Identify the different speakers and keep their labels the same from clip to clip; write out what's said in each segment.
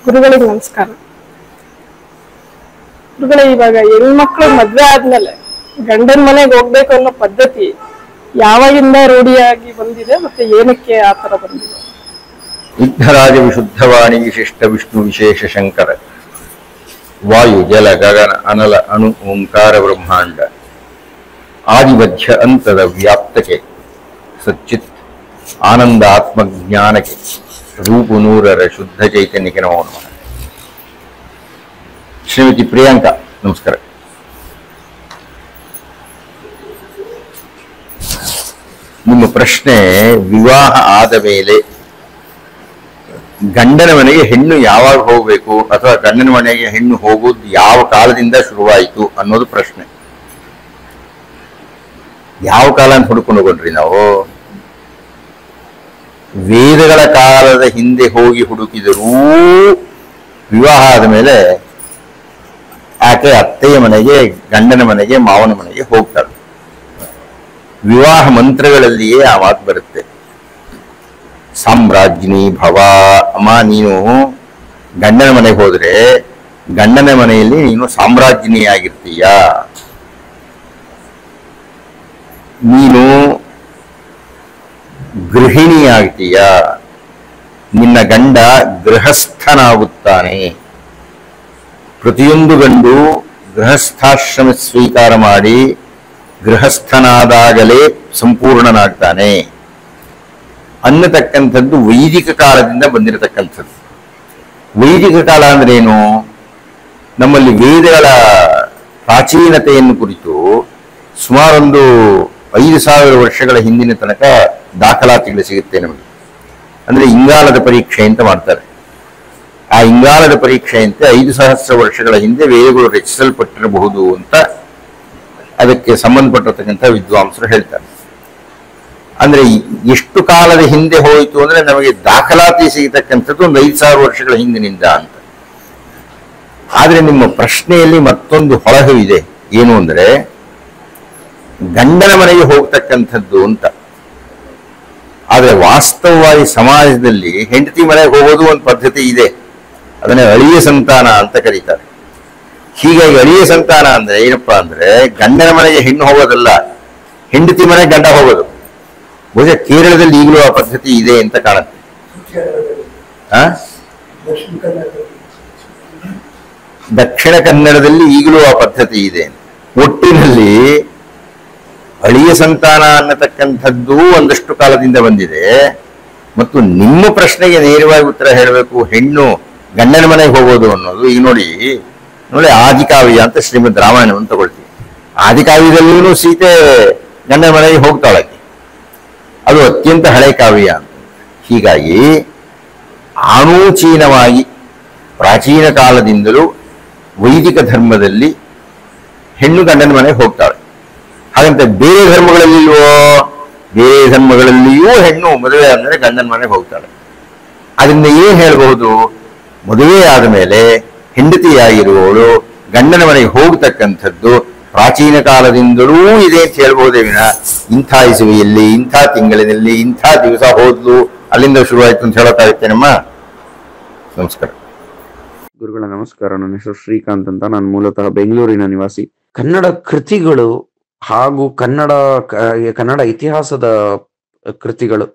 Speaker 1: ಗುರುಗಳಿಗೆ ನಮಸ್ಕಾರ. ಗುರುಗಳೇ, ಇವಾಗ ಹೆಣ್ಮಕ್ಳು ಮದ್ವೆ ಆದ್ಮೇಲೆ ಗಂಡನ ಮನೆಗೆ ಹೋಗ್ಬೇಕು ಅನ್ನೋ ಪದ್ಧತಿ ಯಾವಾಗಿಂದ ರೂಢಿಯಾಗಿ ಬಂದಿದೆ ಮತ್ತೆ ಏನಕ್ಕೆ ಆತರ ಬಂದಿದೆ?
Speaker 2: ವಿಘ್ನರಾಜ ವಿಶುದ್ಧವಾಣಿ ವಿಶಿಷ್ಟ ವಿಷ್ಣು ವಿಶೇಷ ಶಂಕರ ವಾಯು ಜಲ ಗಗನ ಅನಲ ಅಣು ಓಂಕಾರ ಬ್ರಹ್ಮಾಂಡ ಆದಿಮಧ್ಯ ಅಂತದ ವ್ಯಾಪ್ತಕ್ಕೆ ಸಚ್ಚಿತ್ ಆನಂದ ಆತ್ಮಜ್ಞಾನಕ್ಕೆ ರೂಪು ನೂರರ ಶುದ್ಧ ಚೈತನ್ಯಕ್ಕೆ ನಮೋ ನಮಃ. ಶ್ರೀಮತಿ ಪ್ರಿಯಾಂಕಾ, ನಮಸ್ಕಾರ. ನಿಮ್ಮ ಪ್ರಶ್ನೆ, ವಿವಾಹ ಆದ ಮೇಲೆ ಗಂಡನ ಮನೆಗೆ ಹೆಣ್ಣು ಯಾವಾಗ ಹೋಗ್ಬೇಕು ಅಥವಾ ಗಂಡನ ಮನೆಗೆ ಹೆಣ್ಣು ಹೋಗೋದು ಯಾವ ಕಾಲದಿಂದ ಶುರುವಾಯಿತು ಅನ್ನೋದು ಪ್ರಶ್ನೆ. ಯಾವ ಕಾಲ ಅಂತ ಹುಡ್ಕೊಂಡು ಹೋಗೋಣ್ರಿ ನಾವು. ವೇದಗಳ ಕಾಲದ ಹಿಂದೆ ಹೋಗಿ ಹುಡುಕಿದರೂ ವಿವಾಹ ಆದ ಮೇಲೆ ಆಕೆ ಅತ್ತೆಯ ಮನೆಗೆ, ಗಂಡನ ಮನೆಗೆ, ಮಾವನ ಮನೆಗೆ ಹೋಗ್ತಾಳೆ. ವಿವಾಹ ಮಂತ್ರಗಳಲ್ಲಿಯೇ ಆ ಮಾತು ಬರುತ್ತೆ. ಸಾಮ್ರಾಜ್ಞಿ ಭವ. ಅಮ್ಮ, ನೀನು ಗಂಡನ ಮನೆಗೆ ಹೋದ್ರೆ ಗಂಡನ ಮನೆಯಲ್ಲಿ ನೀನು ಸಾಮ್ರಾಜ್ಞಿಯಾಗಿರ್ತೀಯ. ನೀನು ಗೃಹಿಣಿಯಾಗ್ತೀಯ. ನಿನ್ನ ಗಂಡ ಗೃಹಸ್ಥನಾಗುತ್ತಾನೆ. ಪ್ರತಿಯೊಂದು ಗಂಡು ಗೃಹಸ್ಥಾಶ್ರಮ ಸ್ವೀಕಾರ ಮಾಡಿ ಗೃಹಸ್ಥನಾದಾಗಲೇ ಸಂಪೂರ್ಣನಾಗ್ತಾನೆ ಅನ್ನತಕ್ಕಂಥದ್ದು ವೈದಿಕ ಕಾಲದಿಂದ ಬಂದಿರತಕ್ಕಂಥದ್ದು. ವೈದಿಕ ಕಾಲ ಅಂದ್ರೇನು? ನಮ್ಮಲ್ಲಿ ವೇದಗಳ ಪ್ರಾಚೀನತೆಯನ್ನು ಕುರಿತು ಸುಮಾರೊಂದು 5,000 ವರ್ಷಗಳ ಹಿಂದಿನ ತನಕ ದಾಖಲಾತಿಗಳು ಸಿಗುತ್ತೆ ನಮಗೆ. ಅಂದ್ರೆ ಇಂಗಾಲದ ಪರೀಕ್ಷೆ ಅಂತ ಮಾಡ್ತಾರೆ. ಆ ಇಂಗಾಲದ ಪರೀಕ್ಷೆಯಂತೆ 5,000 ವರ್ಷಗಳ ಹಿಂದೆ ವೇದಗಳು ರಚಿಸಲ್ಪಟ್ಟಿರಬಹುದು ಅಂತ ಅದಕ್ಕೆ ಸಂಬಂಧಪಟ್ಟಿರತಕ್ಕಂಥ ವಿದ್ವಾಂಸರು ಹೇಳ್ತಾರೆ. ಅಂದ್ರೆ ಎಷ್ಟು ಕಾಲದ ಹಿಂದೆ ಹೋಯಿತು ಅಂದ್ರೆ ನಮಗೆ ದಾಖಲಾತಿ ಸಿಗತಕ್ಕಂಥದ್ದು ಒಂದು 5,000 ವರ್ಷಗಳ ಹಿಂದಿನಿಂದ ಅಂತ. ಆದ್ರೆ ನಿಮ್ಮ ಪ್ರಶ್ನೆಯಲ್ಲಿ ಮತ್ತೊಂದು ಹೊಳಹು ಇದೆ. ಏನು ಅಂದ್ರೆ ಗಂಡನ ಮನೆಗೆ ಹೋಗ್ತಕ್ಕಂಥದ್ದು ಅಂತ. ಆದ್ರೆ ವಾಸ್ತವವಾಗಿ ಸಮಾಜದಲ್ಲಿ ಹೆಂಡತಿ ಮನೆಗೆ ಹೋಗೋದು ಒಂದು ಪದ್ಧತಿ ಇದೆ. ಅದನ್ನ ಅಳಿಯ ಸಂತಾನ ಅಂತ ಕರೀತಾರೆ. ಹೀಗಾಗಿ ಅಳಿಯ ಸಂತಾನ ಅಂದ್ರೆ ಏನಪ್ಪಾ ಅಂದ್ರೆ ಗಂಡನ ಮನೆಗೆ ಹೆಣ್ಣು ಹೋಗೋದಲ್ಲ, ಹೆಂಡತಿ ಮನೆಗೆ ಗಂಡ ಹೋಗೋದು. ಬಹುಶಃ ಕೇರಳದಲ್ಲಿ ಈಗಲೂ ಆ ಪದ್ಧತಿ ಇದೆ ಅಂತ ಕಾಣುತ್ತೆ. ದಕ್ಷಿಣ ಕನ್ನಡದಲ್ಲಿ ಈಗಲೂ ಆ ಪದ್ಧತಿ ಇದೆ. ಒಟ್ಟಿನಲ್ಲಿ ಅಳಿಯ ಸಂತಾನ ಅನ್ನತಕ್ಕಂಥದ್ದು ಒಂದಷ್ಟು ಕಾಲದಿಂದ ಬಂದಿದೆ. ಮತ್ತು ನಿಮ್ಮ ಪ್ರಶ್ನೆಗೆ ನೇರವಾಗಿ ಉತ್ತರ ಹೇಳಬೇಕು, ಹೆಣ್ಣು ಗಂಡನ ಮನೆಗೆ ಹೋಗೋದು ಅನ್ನೋದು. ಈಗ ನೋಡಿ ಆದಿಕಾವ್ಯ ಅಂತ ಶ್ರೀಮದ್ ರಾಮಾಯಣವನ್ನು ತಗೊಳ್ತೀವಿ. ಆದಿಕಾವ್ಯದಲ್ಲೂ ಸೀತೆ ಗಂಡನ ಮನೆಗೆ ಹೋಗ್ತಾಳೆ. ಅದು ಅತ್ಯಂತ ಹಳೆ ಕಾವ್ಯ ಅಂತ. ಹೀಗಾಗಿ ಆನೂಚೀನವಾಗಿ ಪ್ರಾಚೀನ ಕಾಲದಿಂದಲೂ ವೈದಿಕ ಧರ್ಮದಲ್ಲಿ ಹೆಣ್ಣು ಗಂಡನ ಮನೆಗೆ ಹೋಗ್ತಾಳೆ. ಹಾಗಂತ ಬೇರೆ ಧರ್ಮಗಳಲ್ಲಿಲ್ವೋ? ಬೇರೆ ಧರ್ಮಗಳಲ್ಲಿಯೂ ಹೆಣ್ಣು ಮದುವೆ ಆದ್ಮೇಲೆ ಗಂಡನ ಮನೆಗೆ ಹೋಗ್ತಾಳೆ. ಅದರಿಂದ ಏನ್ ಹೇಳ್ಬಹುದು? ಮದುವೆ ಆದ ಮೇಲೆ ಹೆಂಡತಿಯಾಗಿರುವವಳು ಗಂಡನ ಮನೆಗೆ ಹೋಗ್ತಕ್ಕಂಥದ್ದು ಪ್ರಾಚೀನ ಕಾಲದಿಂದಲೂ ಇದೆ ಅಂತ ಹೇಳ್ಬಹುದೇ ವಿನ ಇಂಥ ಇಸುವೆಯಲ್ಲಿ, ಇಂಥ ತಿಂಗಳಿನಲ್ಲಿ, ಇಂಥ ದಿವಸ ಹೋದ್ಲು, ಅಲ್ಲಿಂದ ಶುರುವಾಯ್ತು ಅಂತ ಹೇಳೋಕ್ಕಾಗುತ್ತೇನಮ್ಮ? ನಮಸ್ಕಾರ.
Speaker 3: ಗುರುಗಳ ನಮಸ್ಕಾರ. ನನ್ನ ಹೆಸರು ಶ್ರೀಕಾಂತ್ ಅಂತ. ನಾನು ಮೂಲತಃ ಬೆಂಗಳೂರಿನ ನಿವಾಸಿ. ಕನ್ನಡ ಕೃತಿಗಳು ಹಾಗೂ ಕನ್ನಡ ಇತಿಹಾಸದ ಕೃತಿಗಳು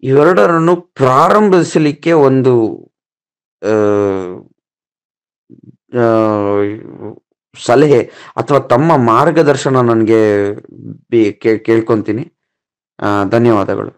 Speaker 3: ಇವೆರಡರನ್ನು ಪ್ರಾರಂಭಿಸಲಿಕ್ಕೆ ಒಂದು ಸಲಹೆ ಅಥವಾ ತಮ್ಮ ಮಾರ್ಗದರ್ಶನ ನನಗೆ ಕೇಳ್ಕೊಂತೀನಿ. ಧನ್ಯವಾದಗಳು.